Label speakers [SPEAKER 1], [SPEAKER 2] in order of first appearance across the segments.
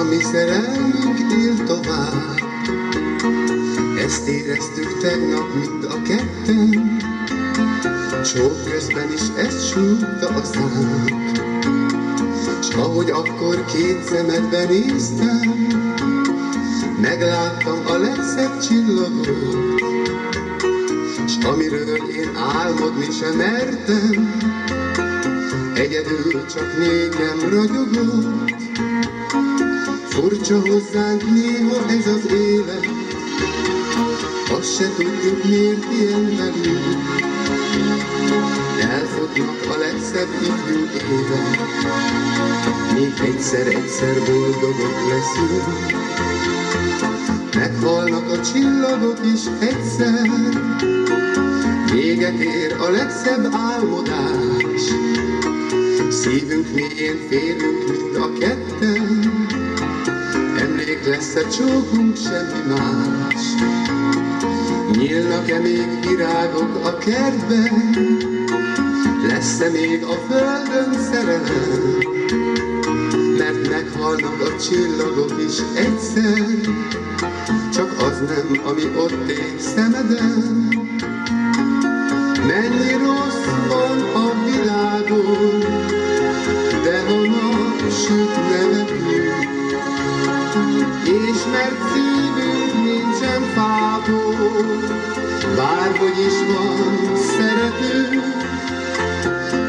[SPEAKER 1] a mi szerelmünk él tovább. Ezt éreztük tegnap mind a ketten, csók közben is ezt súgta a szám. S ahogy akkor két szemedbe néztem, megláttam a legszebb csillagot. S amiről én álmodni sem mertem, egyedül csak nékem ragyogott. Furcsa hozzánk néha ez az élet, azt se tudjuk miért ilyen velünk. Elfutnak a legszebb ifjú évek, még egyszer boldogok leszünk. Meghalnak a csillagok is egyszer, véget ér a legszebb álmodás. Szívünk mélyén félünk mind a ketten, emlék lesz a csókunk, semmi más. Nyílnak-e még virágok a kertben, lesz-e még a földön szerelem? Mert meghalnak a csillagok is egyszer, csak az nem, ami ott ég szemeden. Mennyi rossz van a világon, de ha nap süt nevetünk, és mert szívünk nincsen fából, bárhogy is van szeretünk.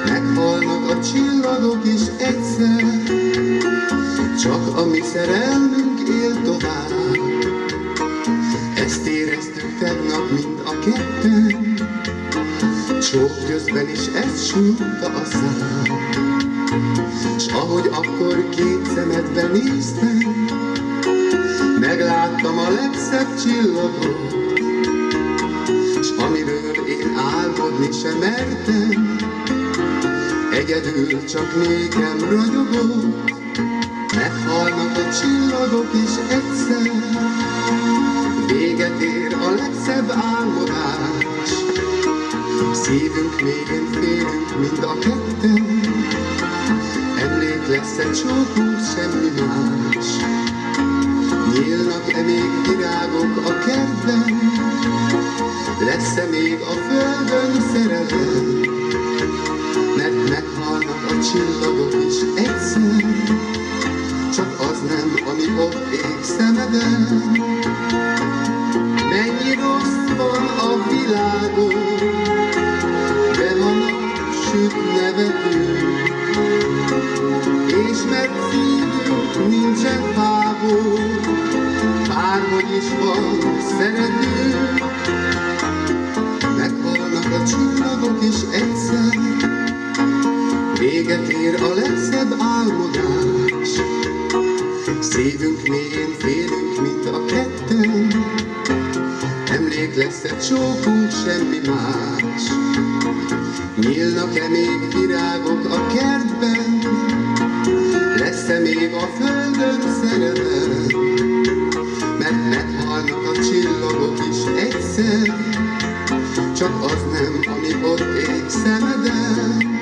[SPEAKER 1] Meghalnak a csillagok is egyszer, csak a mi szerelmünk él tovább. Ezt éreztük tegnap mind a ketten, csók közben is ezt súgta a szám. S ahogy akkor két szemedbe néztem, megláttam a legszebb csillagot. S amiről én álmodni sem mertem, egyedül csak nékem ragyogott. Meghalnak a csillagok is egyszer, véget ér a legszebb álmodás. Szívünk mélyén félünk mind a ketten, emlék lesz-e csókunk, semmi más. Nyílnak-e még virágok a kertben, lesz-e még a földön szerelem? Mert meghalnak a csillagok is egyszer, csak az nem, ami ott ég szemeden. Mennyi rossz van a világon, de ha nap süt nevetünk, és mert szívünk nincsen fából, bárhogy is van szeretünk. Meghalnak a csillagok is egyszer, véget ér a legszebb álmodás. Szívünk mélyén félünk mind a ketten, emlék lesz-e csókunk, semmi más. Nyílnak-e még virágok a kertben, lesz-e még a földön szerelem? Mert meghalnak a csillagok is egyszer, csak az nem, ami ott ég szemeden.